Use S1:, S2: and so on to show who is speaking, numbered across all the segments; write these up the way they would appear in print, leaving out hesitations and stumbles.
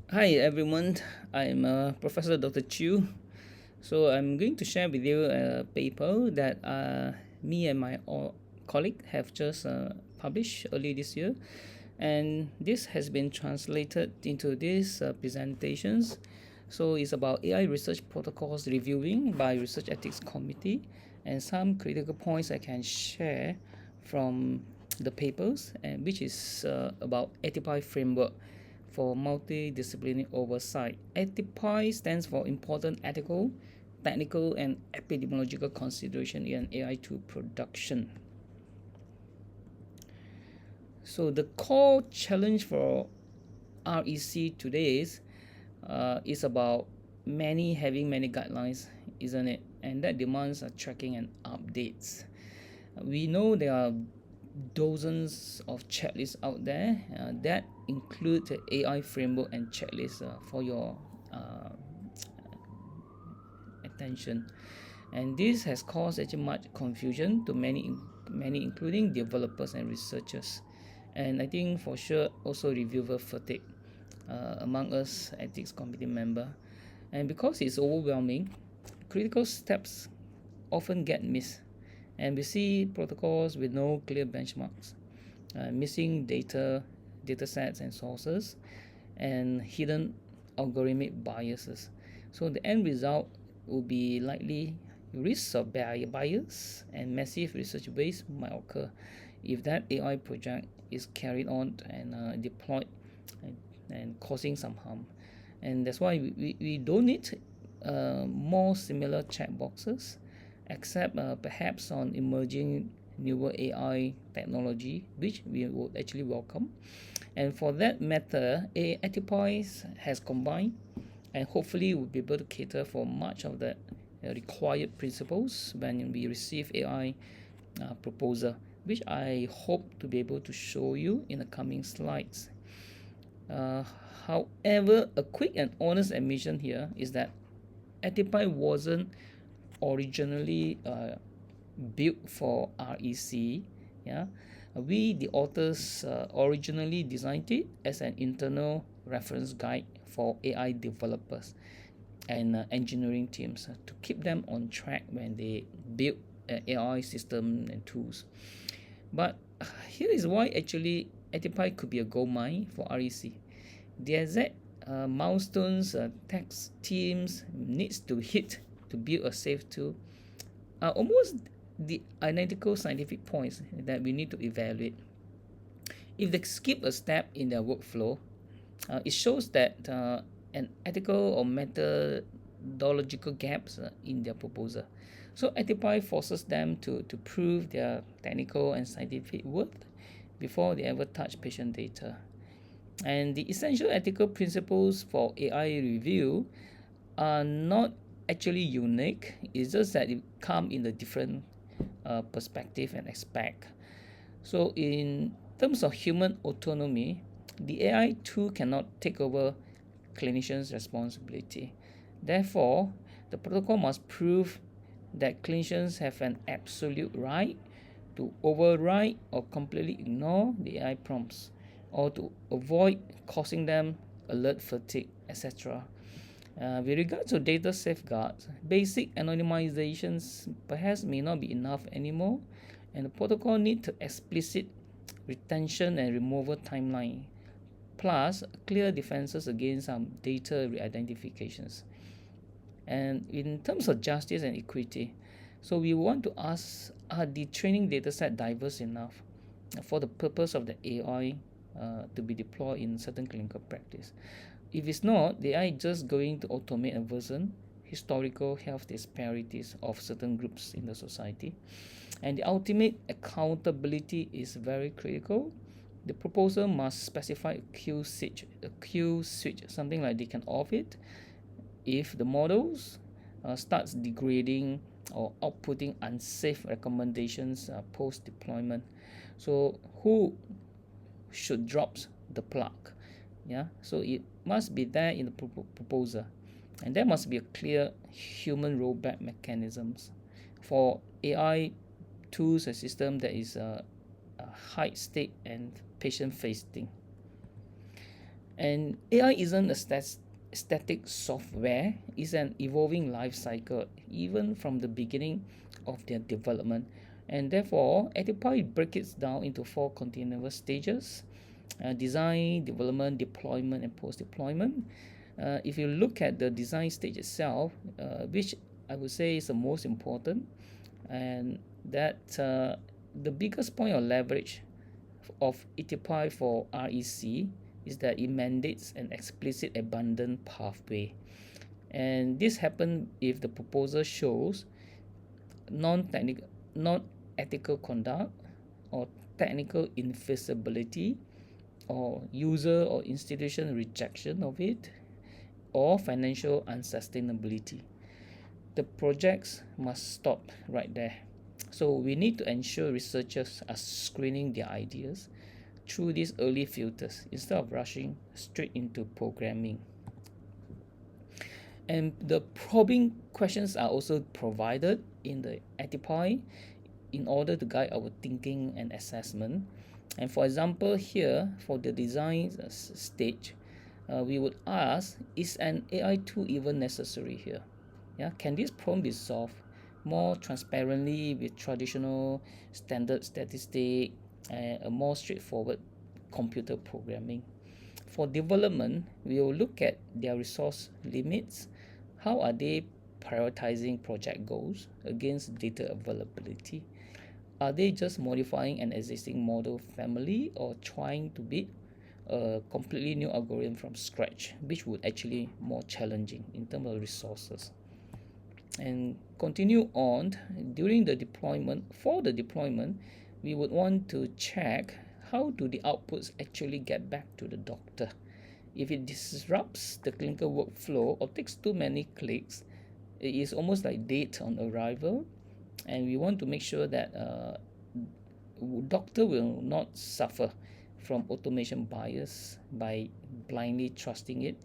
S1: Hi everyone, I'm Professor Dr. Chu. So I'm going to share with you a paper that me and my colleague have just published early this year, and this has been translated into these presentations. So it's about AI research protocols reviewing by Research Ethics Committee, and some critical points I can share from the papers, and which is about ATPI framework for multidisciplinary oversight. ATPI stands for Important Ethical, Technical, and Epidemiological Consideration in AI tool production. So the core challenge for REC today is about having many guidelines, isn't it? And that demands tracking and updates. We know there are dozens of checklists out there that include the AI framework and checklists for your uh, attention. And this has caused actually much confusion to many including developers and researchers. And I think for sure also reviewer fatigue among us ethics committee member. And because it's overwhelming, critical steps often get missed. And we see protocols with no clear benchmarks, missing data sets and sources, and hidden algorithmic biases. So the end result will be likely risks of bias and massive research waste might occur if that AI project is carried on and deployed and causing some harm. And that's why we don't need more similar checkboxes, except perhaps on emerging newer AI technology, which we would actually welcome. And for that matter, Etipoise has combined and hopefully will be able to cater for much of the required principles when we receive AI proposal, which I hope to be able to show you in the coming slides. Uh, However, a quick and honest admission here is that Etipi wasn't originally built for REC. Yeah, we the authors originally designed it as an internal reference guide for AI developers and engineering teams to keep them on track when they build AI system and tools. But here is why actually Etipi could be a gold mine for REC. The exact milestones tax teams needs to hit to build a safe tool are almost the identical scientific points that we need to evaluate. If they skip a step in their workflow, it shows that an ethical or methodological gaps in their proposal. So Etipi forces them to prove their technical and scientific worth before they ever touch patient data. And the essential ethical principles for AI review are not actually unique. It's just that it come in a different perspective and aspect. So in terms of human autonomy, the AI tool cannot take over clinicians' responsibility. Therefore, the protocol must prove that clinicians have an absolute right to override or completely ignore the AI prompts or to avoid causing them alert fatigue, etc. With regards to data safeguards, basic anonymizations perhaps may not be enough anymore, and the protocol need to explicit retention and removal timeline, plus clear defenses against some data re-identifications. And in terms of justice and equity, so we want to ask, are the training dataset diverse enough for the purpose of the AI to be deployed in certain clinical practice? If it's not, the AI just going to automate and worsen historical health disparities of certain groups in the society. And the ultimate accountability is very critical. The proposal must specify a kill switch, something like they can off it if the models starts degrading or outputting unsafe recommendations post deployment. So who should drop the plug? Yeah, so it must be there in the proposal, and there must be a clear human rollback mechanisms for AI tools and system that is high stake and patient facing. And AI isn't a static software, it's an evolving life cycle, even from the beginning of their development. And therefore, Etipai breaks it down into four continuous stages: design, development, deployment, and post deployment. If you look at the design stage itself, which I would say is the most important, and that the biggest point of leverage of Etipai for REC is that it mandates an explicit abundant pathway. And this happens if the proposal shows non-technical, non-ethical conduct or technical infeasibility or user or institution rejection of it or financial unsustainability. The projects must stop right there. So we need to ensure researchers are screening their ideas through these early filters instead of rushing straight into programming. And the probing questions are also provided in the Etipai in order to guide our thinking and assessment. And for example, here for the design stage, we would ask, is an AI tool even necessary here? Yeah, can this problem be solved more transparently with traditional standard statistic and a more straightforward computer programming? For development, we will look at their resource limits. How are they prioritizing project goals against data availability? Are they just modifying an existing model family or trying to build a completely new algorithm from scratch, which would actually more challenging in terms of resources? And continue on during the deployment. For the deployment, we would want to check how do the outputs actually get back to the doctor. If it disrupts the clinical workflow or takes too many clicks, it is almost like dead on arrival, and we want to make sure that doctor will not suffer from automation bias by blindly trusting it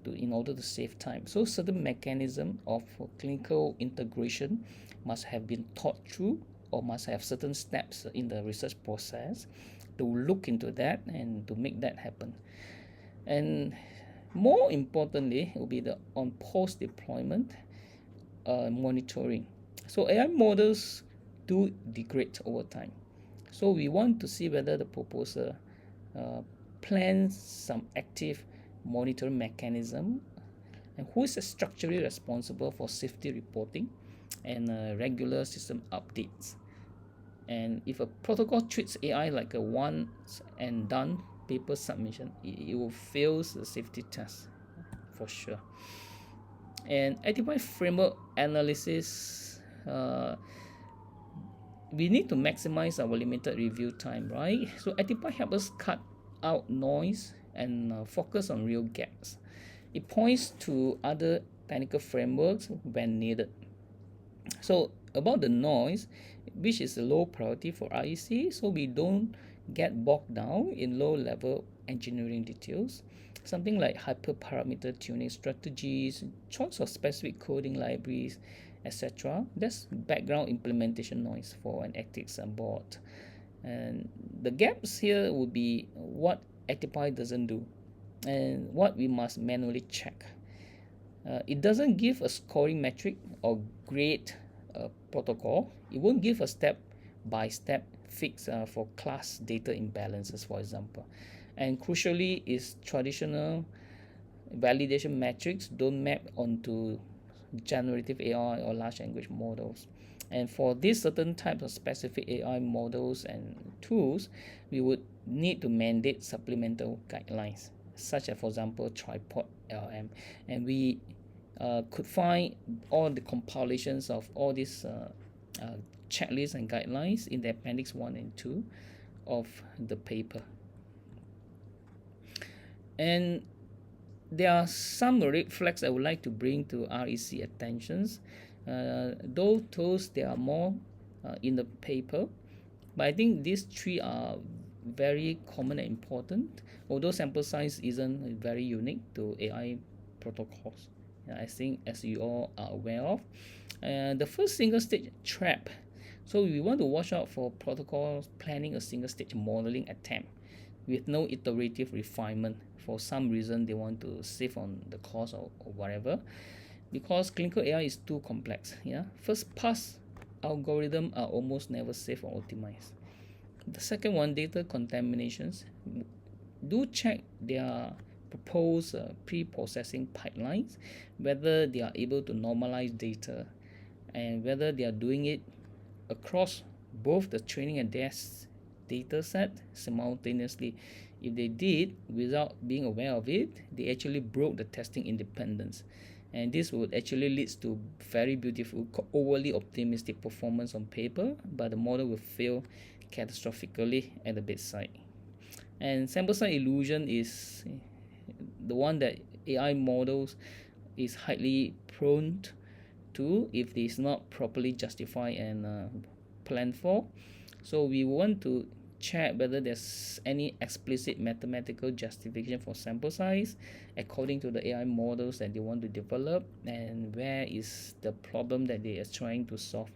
S1: in order to save time. So certain mechanism of clinical integration must have been thought through or must have certain steps in the research process to look into that and to make that happen. And more importantly, it will be the on post deployment monitoring. So AI models do degrade over time. So we want to see whether the proposer uh, plans some active monitoring mechanism and who is structurally responsible for safety reporting and regular system updates. And if a protocol treats AI like a once and done paper submission, it will fail the safety test for sure. And Etipai framework analysis, we need to maximize our limited review time, right? So Etipai helps us cut out noise and focus on real gaps. It points to other technical frameworks when needed. So about the noise, which is a low priority for REC, so we don't get bogged down in low-level engineering details. Something like hyperparameter tuning strategies, choice of specific coding libraries, etc. That's background implementation noise for an ethics board. And the gaps here would be what Etipai doesn't do and what we must manually check. It doesn't give a scoring metric or grade protocol. It won't give a step-by-step fix for class data imbalances, for example. And crucially, is traditional validation metrics don't map onto generative AI or large language models. And for these certain types of specific AI models and tools, we would need to mandate supplemental guidelines, such as, for example, tripod LM. And we could find all the compilations of all these checklists and guidelines in the appendix 1 and 2 of the paper. And there are some red flags I would like to bring to REC attentions. Though those there are more in the paper, but I think these three are very common and important, although sample size isn't very unique to AI protocols. I think as you all are aware of. The first single stage trap. So we want to watch out for protocols planning a single stage modeling attempt with no iterative refinement. For some reason, they want to save on the cost or whatever, because clinical AI is too complex. Yeah, first pass algorithm are almost never safe or optimized. The second one, data contaminations. Do check their proposed pre-processing pipelines, whether they are able to normalize data, and whether they are doing it across both the training and test data set simultaneously. If they did without being aware of it, they actually broke the testing independence. And this would actually leads to very beautiful, overly optimistic performance on paper, but the model will fail catastrophically at the bedside. And sample size illusion is the one that AI models is highly prone to if it is not properly justified and planned for. So we want to check whether there's any explicit mathematical justification for sample size according to the AI models that they want to develop, and where is the problem that they are trying to solve,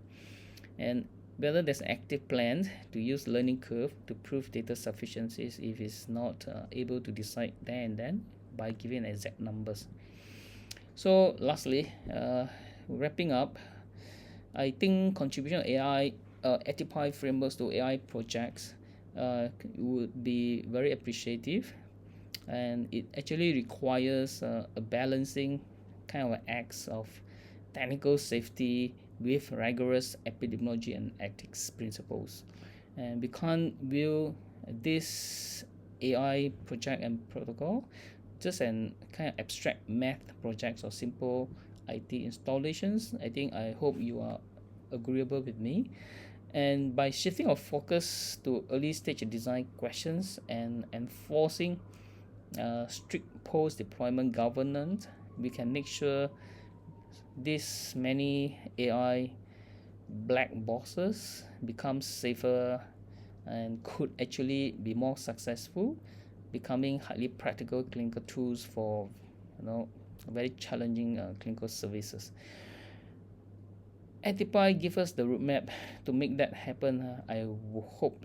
S1: and whether there's an active plan to use learning curve to prove data sufficiencies if it's not able to decide there and then by giving exact numbers. So lastly, wrapping up, I think contribution of AI, ATPI frameworks to AI projects would be very appreciative, and it actually requires a balancing kind of acts of technical safety with rigorous epidemiology and ethics principles. And we can't view this AI project and protocol just an kind of abstract math projects or simple IT installations. I hope you are agreeable with me. And by shifting our focus to early stage design questions and enforcing strict post deployment governance, we can make sure these many AI black boxes become safer and could actually be more successful, becoming highly practical clinical tools for very challenging clinical services. ATPI give us the roadmap to make that happen. I hope,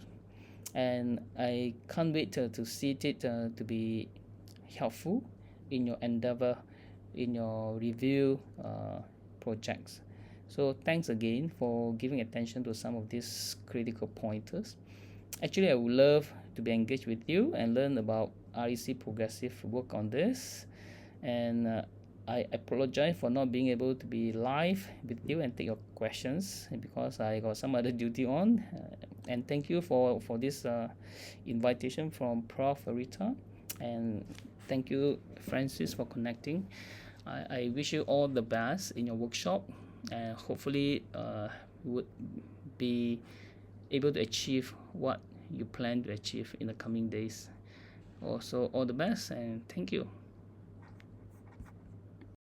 S1: and I can't wait to see it to be helpful in your endeavor, in your review projects. So thanks again for giving attention to some of these critical pointers. Actually, I would love to be engaged with you and learn about REC progressive work on this. And I apologize for not being able to be live with you and take your questions because I got some other duty on. And thank you for this invitation from Prof. Rita. And thank you, Francis, for connecting. I wish you all the best in your workshop, and hopefully would be able to achieve what you plan to achieve in the coming days. Also, all the best and thank you.